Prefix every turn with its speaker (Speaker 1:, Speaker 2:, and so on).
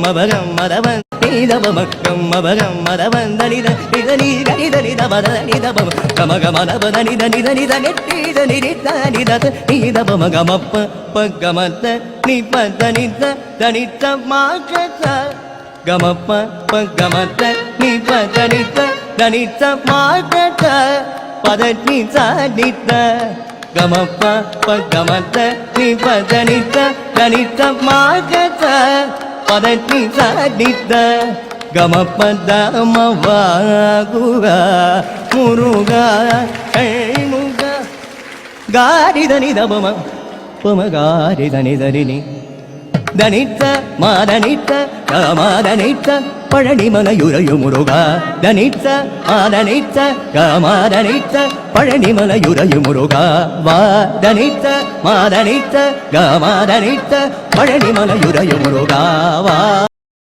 Speaker 1: மபகம் மதவன் நீதபமக்கம் மபகம் மதவன் தனித நிதனி கனிதனித மதனிதபம் கமகமனபத நித நித நித நெட்டித நிரித்த நிதத நீதபமகமப்ப பகமத்த நிபத நித தனித்த மாகத கமப்ப பகமத்த நிபத நித தனித்த மாகத பதனி சாதித்த கமப்ப பகமத்த நிபத நித தனித்த மாகத பதனி சாதித்த கமப்பத மவாகுக முருக ஷண்முக காரிதனி தபம பமகாரிதனி தரினி தனித்த மாதனித்த கமாதனித்த பழனிமலையுரையு முருகா தனித்த மாதனித்த கமாதனித்த பழனிமலையுரையு முருகா வா தனித்த மாதனித்த கமாதனித்த பழனிமலையுரையு முருகா வா